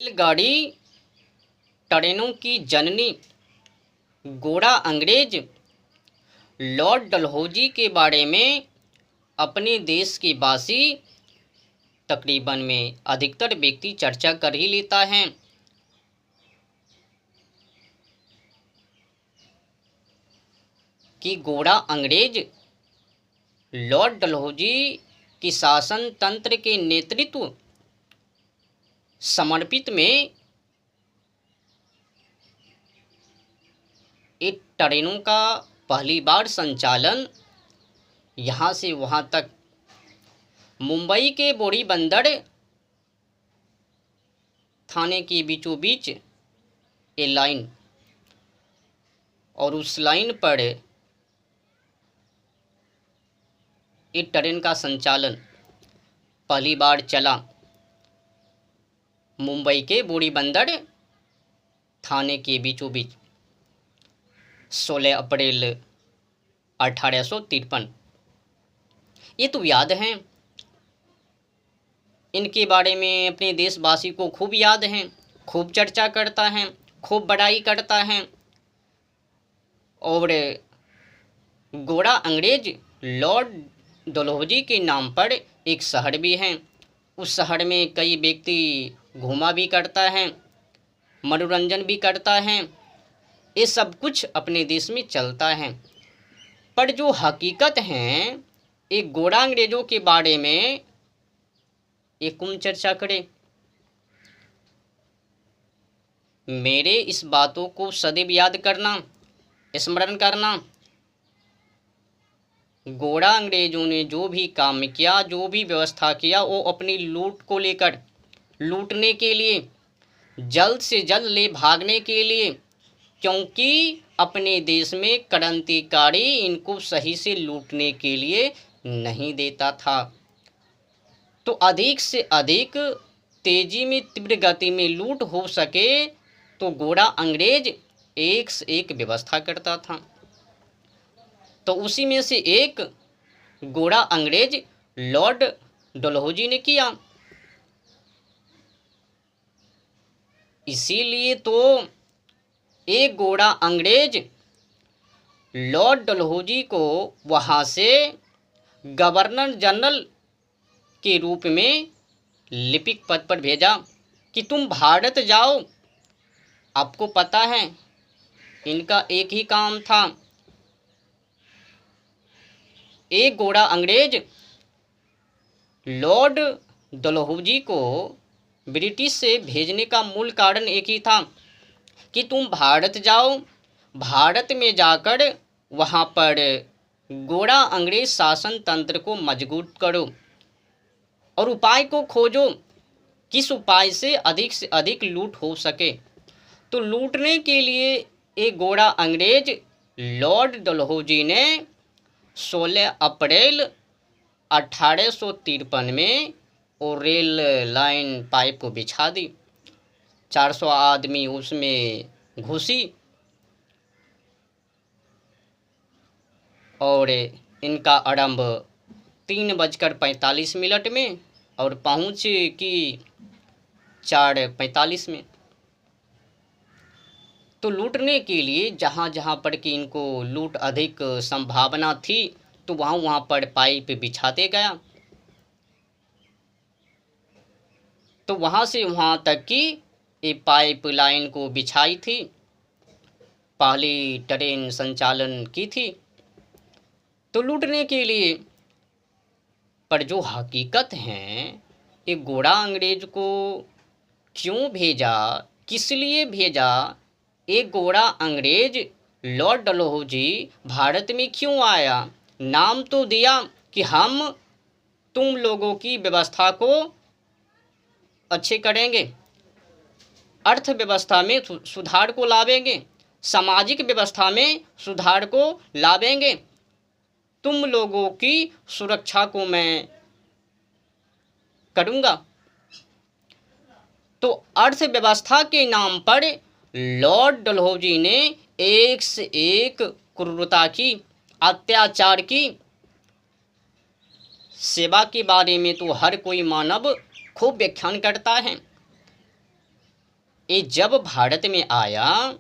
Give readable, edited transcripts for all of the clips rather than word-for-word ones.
रेलगाड़ी ट्रेनों की जननी गोरा अंग्रेज लॉर्ड डलहौजी के बारे में अपने देश के वासी तकरीबन में अधिकतर व्यक्ति चर्चा कर ही लेता है कि गोरा अंग्रेज लॉर्ड डलहौजी की शासन तंत्र के नेतृत्व समर्पित में एक ट्रेनों का पहली बार संचालन यहाँ से वहाँ तक मुंबई के बोरी बंदर थाने के बीचों बीच ए लाइन और उस लाइन पर एक ट्रेन का संचालन पहली बार चला। मुंबई के बोरी बंदर थाने के बीचों बीच 16 अप्रैल 1853। ये तो याद हैं, इनके बारे में अपने देशवासी को खूब याद हैं, खूब चर्चा करता है, खूब बड़ाई करता है। और गोरा अंग्रेज लॉर्ड डलहौजी के नाम पर एक शहर भी है। उस शहर में कई व्यक्ति घूमा भी करता है, मनोरंजन भी करता है। ये सब कुछ अपने देश में चलता है। पर जो हकीकत है एक गोरा अंग्रेजों के बारे में एक कौन चर्चा करे। मेरे इस बातों को सदैव याद करना, स्मरण करना। गोरा अंग्रेजों ने जो भी काम किया, जो भी व्यवस्था किया, वो अपनी लूट को लेकर, लूटने के लिए, जल्द से जल्द ले भागने के लिए, क्योंकि अपने देश में क्रांतिकारी इनको सही से लूटने के लिए नहीं देता था। तो अधिक से अधिक तेजी में, तीव्र गति में लूट हो सके तो गोरा अंग्रेज एक से एक व्यवस्था करता था। तो उसी में से एक गोरा अंग्रेज लॉर्ड डलहौजी ने किया। इसीलिए तो एक गोरा अंग्रेज लॉर्ड डलहौजी को वहाँ से गवर्नर जनरल के रूप में लिपिक पद पर भेजा कि तुम भारत जाओ। आपको पता है इनका एक ही काम था। एक गोरा अंग्रेज लॉर्ड डलहौजी को ब्रिटिश से भेजने का मूल कारण एक ही था कि तुम भारत जाओ, भारत में जाकर वहाँ पर गोरा अंग्रेज शासन तंत्र को मजबूत करो और उपाय को खोजो, किस उपाय से अधिक लूट हो सके। तो लूटने के लिए एक गोरा अंग्रेज लॉर्ड डलहौजी ने 16 अप्रैल 1853 में वो रेल लाइन पाइप को बिछा दी। 400 आदमी उसमें घुसी और इनका आरंभ 3:45 में और पहुँच की 4:45 में। तो लूटने के लिए जहाँ जहाँ पर कि इनको लूट अधिक संभावना थी तो वहाँ पर पाइप बिछाते गया। तो वहाँ से वहाँ तक की ये पाइप लाइन को बिछाई थी, पहली ट्रेन संचालन की थी तो लूटने के लिए। पर जो हकीकत है एक गोरा अंग्रेज को क्यों भेजा, किस लिए भेजा, एक गोरा अंग्रेज लॉर्ड डलहौजी भारत में क्यों आया। नाम तो दिया कि हम तुम लोगों की व्यवस्था को अच्छे करेंगे, अर्थव्यवस्था में सुधार को लावेंगे, सामाजिक व्यवस्था में सुधार को लावेंगे, तुम लोगों की सुरक्षा को मैं करूँगा। तो अर्थव्यवस्था के नाम पर लॉर्ड डलहौजी ने एक से एक क्रूरता की, अत्याचार की। सेवा के बारे में तो हर कोई मानव खूब व्याख्यान करता है, ये जब भारत में आया,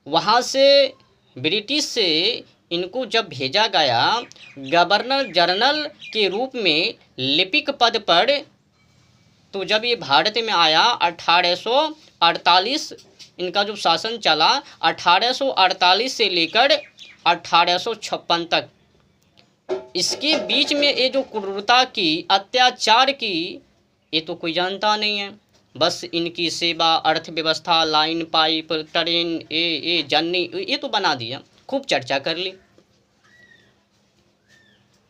वहाँ से ब्रिटिश से इनको जब भेजा गया गवर्नर जनरल के रूप में लिपिक पद पर, तो जब ये भारत में आया 1848, इनका जो शासन चला 1848 से लेकर 1856 तक। इसके बीच में ये जो क्रूरता की, अत्याचार की, ये तो कोई जानता नहीं है। बस इनकी सेवा, अर्थव्यवस्था, लाइन, पाइप, ट्रेन, ये जननी, ये तो बना दिया, खूब चर्चा कर ली।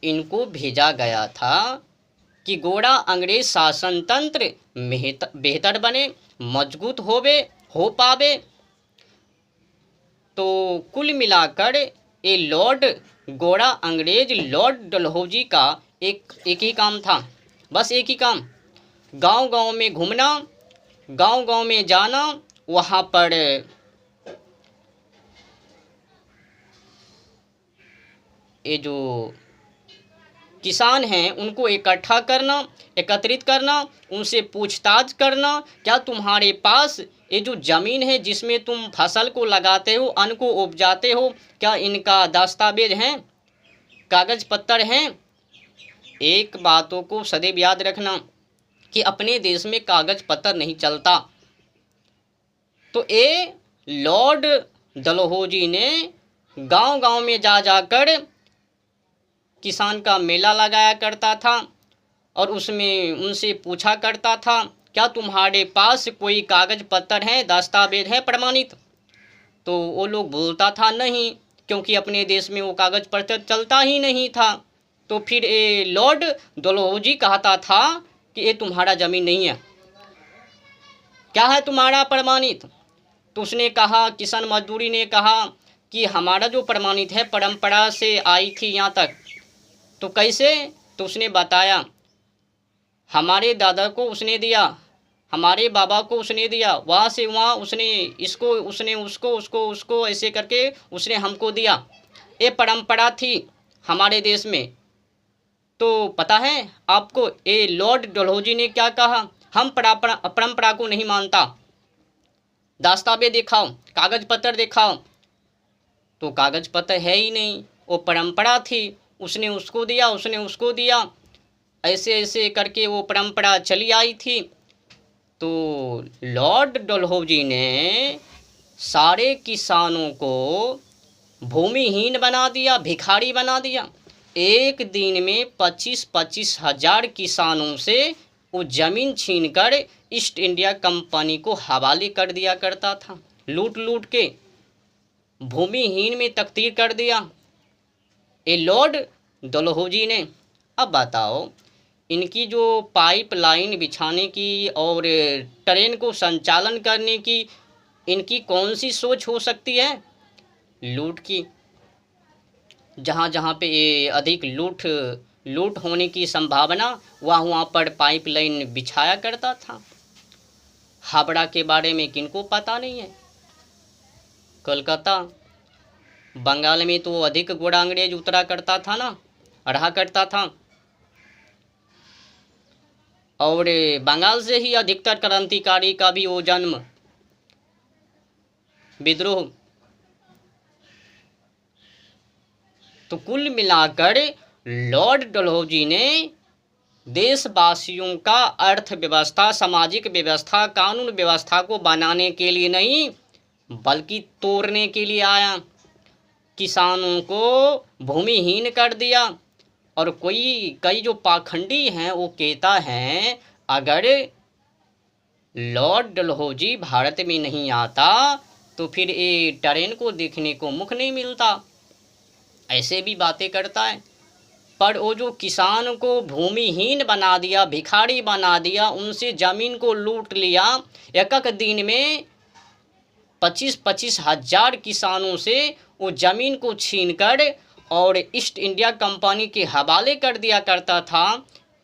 इनको भेजा गया था कि गोरा अंग्रेज शासन तंत्र बेहतर बने, मजबूत हो पावे। तो कुल मिलाकर ये लॉर्ड गोरा अंग्रेज लॉर्ड डलहौजी का एक ही काम था, बस एक ही काम, गांव-गांव में घूमना, गांव-गांव में जाना, वहाँ पर ये जो किसान हैं उनको इकट्ठा करना, एकत्रित करना, उनसे पूछताछ करना, क्या तुम्हारे पास ये जो ज़मीन है जिसमें तुम फसल को लगाते हो, अन्न को उपजाते हो, क्या इनका दस्तावेज हैं, कागज पत्तर हैं। एक बातों को सदैव याद रखना कि अपने देश में कागज पत्तर नहीं चलता। तो ये लॉर्ड डलहौजी ने गांव-गांव में जाकर किसान का मेला लगाया करता था और उसमें उनसे पूछा करता था, क्या तुम्हारे पास कोई कागज पत्तर है, दस्तावेज है प्रमाणित। तो वो लोग बोलता था नहीं, क्योंकि अपने देश में वो कागज पत्तर चलता ही नहीं था। तो फिर ये लॉर्ड डलहौजी कहता था कि ये तुम्हारा ज़मीन नहीं है, क्या है तुम्हारा प्रमाणित। तो उसने कहा, किसान मजदूरी ने कहा कि हमारा जो प्रमाणित है परंपरा से आई थी यहाँ तक। तो कैसे। तो उसने बताया, हमारे दादा को उसने दिया, हमारे बाबा को उसने दिया, वहाँ से वहाँ उसने इसको, उसने उसको ऐसे करके उसने हमको दिया। ये परंपरा थी हमारे देश में। तो पता है आपको ये लॉर्ड डलहौजी ने क्या कहा, हम परंपरा को नहीं मानता, दस्तावेज दिखाओ, कागज पत्र दिखाओ। तो कागज पत्र है ही नहीं, वो परंपरा थी, उसने उसको दिया, उसने उसको दिया, ऐसे ऐसे करके वो परंपरा चली आई थी। तो लॉर्ड डलहौजी ने सारे किसानों को भूमिहीन बना दिया, भिखारी बना दिया। एक दिन में 25-25 हज़ार किसानों से वो ज़मीन छीनकर ईस्ट इंडिया कंपनी को हवाले कर दिया करता था, लूट लूट के भूमिहीन में तब्दील कर दिया ये लॉर्ड डलहौजी ने। अब बताओ, इनकी जो पाइपलाइन बिछाने की और ट्रेन को संचालन करने की इनकी कौन सी सोच हो सकती है, लूट की। जहाँ जहाँ पे ये अधिक लूट होने की संभावना, वहाँ पर पाइपलाइन बिछाया करता था। हावड़ा के बारे में किनको पता नहीं है। कलकत्ता, बंगाल में तो अधिक गोरा अंग्रेज उतरा करता था ना, रहा करता था, और बंगाल से ही अधिकतर क्रांतिकारी का भी वो जन्म, विद्रोह। तो कुल मिलाकर लॉर्ड डलहौजी ने देशवासियों का अर्थव्यवस्था, सामाजिक व्यवस्था, कानून व्यवस्था को बनाने के लिए नहीं बल्कि तोड़ने के लिए आया। किसानों को भूमिहीन कर दिया। और कई जो पाखंडी हैं वो कहता है, अगर लॉर्ड डलहौजी भारत में नहीं आता तो फिर ये ट्रेन को देखने को मुख नहीं मिलता, ऐसे भी बातें करता है। पर वो जो किसान को भूमिहीन बना दिया, भिखारी बना दिया, उनसे ज़मीन को लूट लिया, एक दिन में 25-25 हज़ार किसानों से वो ज़मीन को छीनकर और ईस्ट इंडिया कंपनी के हवाले कर दिया करता था।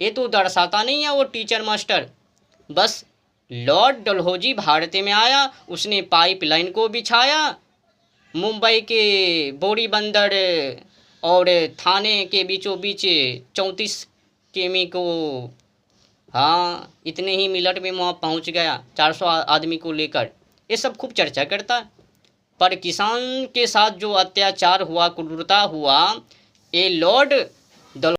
ये तो दर्शाता नहीं है वो टीचर मास्टर। बस लॉर्ड डलहौजी भारत में आया, उसने पाइपलाइन को बिछाया, मुंबई के बोरी बंदर और थाने के बीचों बीच 34 किमी को हाँ इतने ही मिनट में वहाँ पहुँच गया 400 आदमी को लेकर, ये सब खूब चर्चा करता। पर किसान के साथ जो अत्याचार हुआ, क्रूरता हुआ, ये लॉर्ड